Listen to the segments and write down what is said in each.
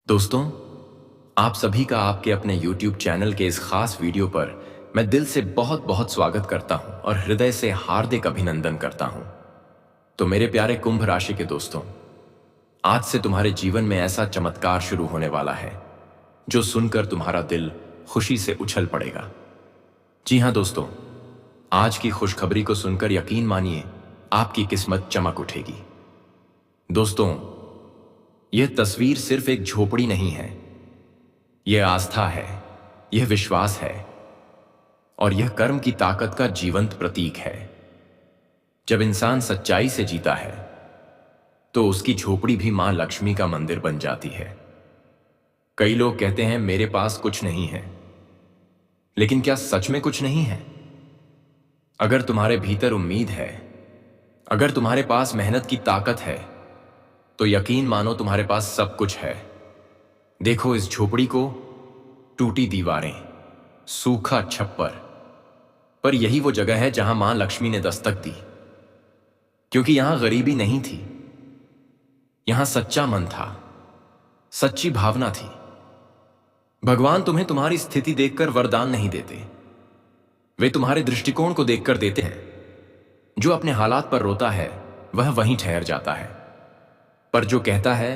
दोस्तों, आप सभी का आपके अपने YouTube चैनल के इस खास वीडियो पर मैं दिल से बहुत बहुत स्वागत करता हूं और हृदय से हार्दिक अभिनंदन करता हूं। तो मेरे प्यारे कुंभ राशि के दोस्तों, आज से तुम्हारे जीवन में ऐसा चमत्कार शुरू होने वाला है जो सुनकर तुम्हारा दिल खुशी से उछल पड़ेगा। जी हां दोस्तों, आज की खुशखबरी को सुनकर यकीन मानिए आपकी किस्मत चमक उठेगी। दोस्तों, यह तस्वीर सिर्फ एक झोपड़ी नहीं है, यह आस्था है, यह विश्वास है और यह कर्म की ताकत का जीवंत प्रतीक है। जब इंसान सच्चाई से जीता है तो उसकी झोपड़ी भी मां लक्ष्मी का मंदिर बन जाती है। कई लोग कहते हैं मेरे पास कुछ नहीं है, लेकिन क्या सच में कुछ नहीं है? अगर तुम्हारे भीतर उम्मीद है, अगर तुम्हारे पास मेहनत की ताकत है, तो यकीन मानो तुम्हारे पास सब कुछ है। देखो इस झोपड़ी को, टूटी दीवारें, सूखा छप्पर, पर यही वो जगह है जहां मां लक्ष्मी ने दस्तक दी। क्योंकि यहां गरीबी नहीं थी, यहां सच्चा मन था, सच्ची भावना थी। भगवान तुम्हें तुम्हारी स्थिति देखकर वरदान नहीं देते, वे तुम्हारे दृष्टिकोण को देखकर देते हैं। जो अपने हालात पर रोता है वह वहीं ठहर जाता है, पर जो कहता है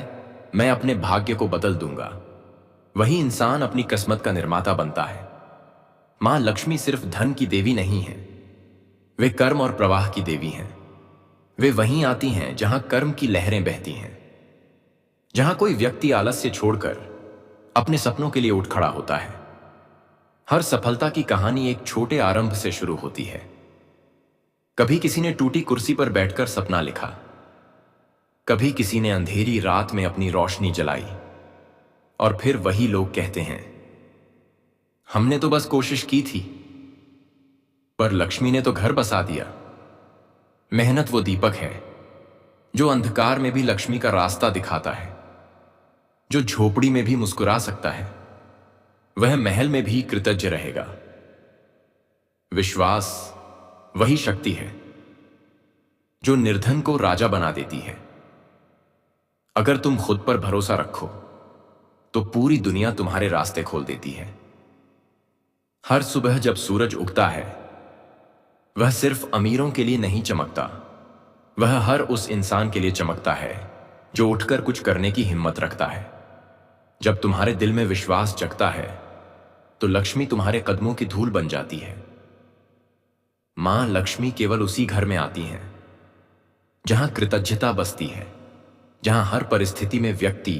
मैं अपने भाग्य को बदल दूंगा, वही इंसान अपनी किस्मत का निर्माता बनता है। मां लक्ष्मी सिर्फ धन की देवी नहीं है, वे कर्म और प्रवाह की देवी हैं। वे वहीं आती हैं जहां कर्म की लहरें बहती हैं, जहां कोई व्यक्ति आलस्य छोड़कर अपने सपनों के लिए उठ खड़ा होता है। हर सफलता की कहानी एक छोटे आरंभ से शुरू होती है। कभी किसी ने टूटी कुर्सी पर बैठकर सपना लिखा, कभी किसी ने अंधेरी रात में अपनी रोशनी जलाई, और फिर वही लोग कहते हैं हमने तो बस कोशिश की थी, पर लक्ष्मी ने तो घर बसा दिया। मेहनत वो दीपक है जो अंधकार में भी लक्ष्मी का रास्ता दिखाता है, जो झोपड़ी में भी मुस्कुरा सकता है, वह महल में भी कृतज्ञ रहेगा। विश्वास वही शक्ति है जो निर्धन को राजा बना देती है। अगर तुम खुद पर भरोसा रखो तो पूरी दुनिया तुम्हारे रास्ते खोल देती है। हर सुबह जब सूरज उगता है, वह सिर्फ अमीरों के लिए नहीं चमकता, वह हर उस इंसान के लिए चमकता है जो उठकर कुछ करने की हिम्मत रखता है। जब तुम्हारे दिल में विश्वास जगता है तो लक्ष्मी तुम्हारे कदमों की धूल बन जाती है। मां लक्ष्मी केवल उसी घर में आती हैं जहां कृतज्ञता बसती है, जहां हर परिस्थिति में व्यक्ति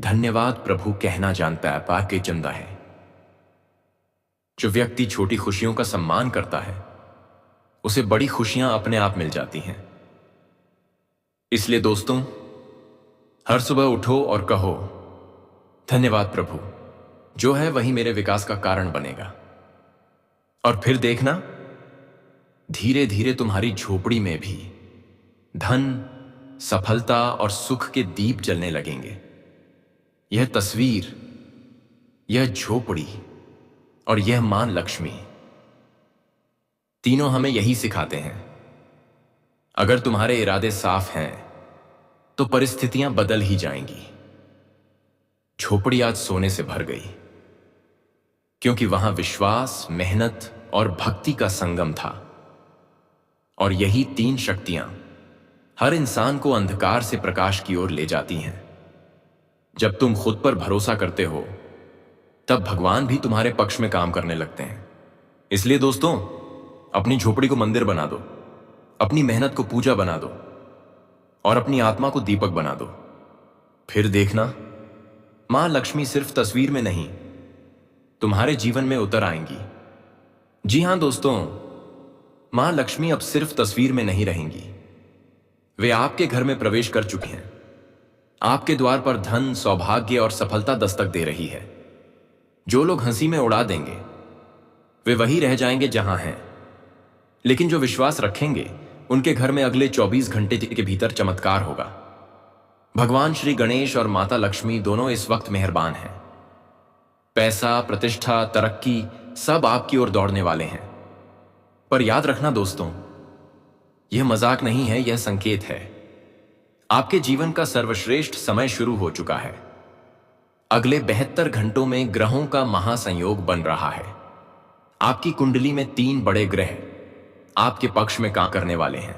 धन्यवाद प्रभु कहना जानता है। पाके चंदा है। जो व्यक्ति छोटी खुशियों का सम्मान करता है, उसे बड़ी खुशियां अपने आप मिल जाती हैं। इसलिए दोस्तों, हर सुबह उठो और कहो धन्यवाद प्रभु, जो है वही मेरे विकास का कारण बनेगा। और फिर देखना, धीरे धीरे तुम्हारी झोपड़ी में भी धन, सफलता और सुख के दीप जलने लगेंगे। यह तस्वीर, यह झोपड़ी और यह मां लक्ष्मी, तीनों हमें यही सिखाते हैं। अगर तुम्हारे इरादे साफ हैं तो परिस्थितियां बदल ही जाएंगी। झोपड़ी आज सोने से भर गई, क्योंकि वहां विश्वास, मेहनत और भक्ति का संगम था। और यही तीन शक्तियां हर इंसान को अंधकार से प्रकाश की ओर ले जाती हैं। जब तुम खुद पर भरोसा करते हो, तब भगवान भी तुम्हारे पक्ष में काम करने लगते हैं। इसलिए दोस्तों, अपनी झोपड़ी को मंदिर बना दो, अपनी मेहनत को पूजा बना दो और अपनी आत्मा को दीपक बना दो। फिर देखना, मां लक्ष्मी सिर्फ तस्वीर में नहीं, तुम्हारे जीवन में उतर आएंगी। जी हां दोस्तों, मां लक्ष्मी अब सिर्फ तस्वीर में नहीं रहेंगी, वे आपके घर में प्रवेश कर चुकी हैं। आपके द्वार पर धन, सौभाग्य और सफलता दस्तक दे रही है। जो लोग हंसी में उड़ा देंगे, वे वही रह जाएंगे जहां हैं, लेकिन जो विश्वास रखेंगे, उनके घर में अगले 24 घंटे के भीतर चमत्कार होगा। भगवान श्री गणेश और माता लक्ष्मी दोनों इस वक्त मेहरबान हैं। पैसा, प्रतिष्ठा, तरक्की सब आपकी ओर दौड़ने वाले हैं। पर याद रखना दोस्तों, यह मजाक नहीं है, यह संकेत है। आपके जीवन का सर्वश्रेष्ठ समय शुरू हो चुका है। अगले 72 घंटों में ग्रहों का महासंयोग बन रहा है। आपकी कुंडली में 3 बड़े ग्रह आपके पक्ष में काम करने वाले हैं।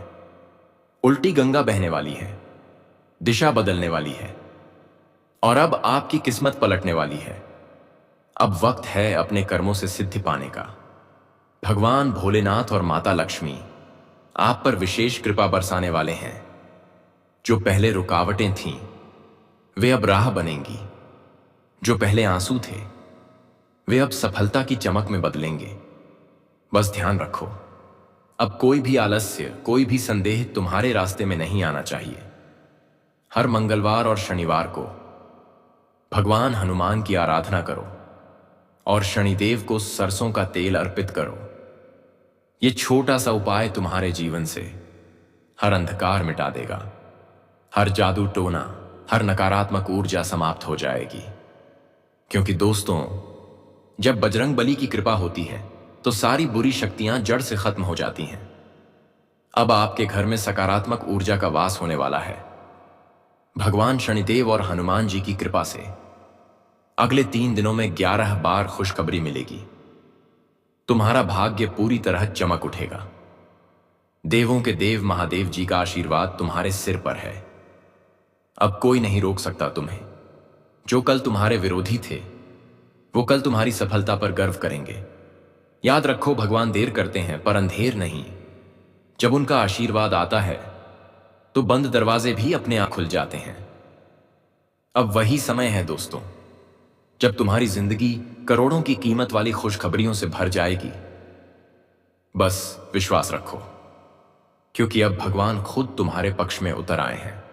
उल्टी गंगा बहने वाली है, दिशा बदलने वाली है और अब आपकी किस्मत पलटने वाली है। अब वक्त है अपने कर्मों से सिद्धि पाने का। भगवान भोलेनाथ और माता लक्ष्मी आप पर विशेष कृपा बरसाने वाले हैं। जो पहले रुकावटें थीं, वे अब राह बनेंगी। जो पहले आंसू थे, वे अब सफलता की चमक में बदलेंगे। बस ध्यान रखो, अब कोई भी आलस्य, कोई भी संदेह तुम्हारे रास्ते में नहीं आना चाहिए। हर मंगलवार और शनिवार को भगवान हनुमान की आराधना करो और शनिदेव को सरसों का तेल अर्पित करो। यह छोटा सा उपाय तुम्हारे जीवन से हर अंधकार मिटा देगा। हर जादू टोना, हर नकारात्मक ऊर्जा समाप्त हो जाएगी। क्योंकि दोस्तों, जब बजरंगबली की कृपा होती है तो सारी बुरी शक्तियां जड़ से खत्म हो जाती हैं। अब आपके घर में सकारात्मक ऊर्जा का वास होने वाला है। भगवान शनिदेव और हनुमान जी की कृपा से अगले 3 दिनों में 11 बार खुशखबरी मिलेगी। तुम्हारा भाग्य पूरी तरह चमक उठेगा। देवों के देव महादेव जी का आशीर्वाद तुम्हारे सिर पर है। अब कोई नहीं रोक सकता तुम्हें। जो कल तुम्हारे विरोधी थे, वो कल तुम्हारी सफलता पर गर्व करेंगे। याद रखो, भगवान देर करते हैं पर अंधेर नहीं। जब उनका आशीर्वाद आता है तो बंद दरवाजे भी अपने आप खुल जाते हैं। अब वही समय है दोस्तों, जब तुम्हारी जिंदगी करोड़ों की कीमत वाली खुशखबरियों से भर जाएगी। बस विश्वास रखो, क्योंकि अब भगवान खुद तुम्हारे पक्ष में उतर आए हैं।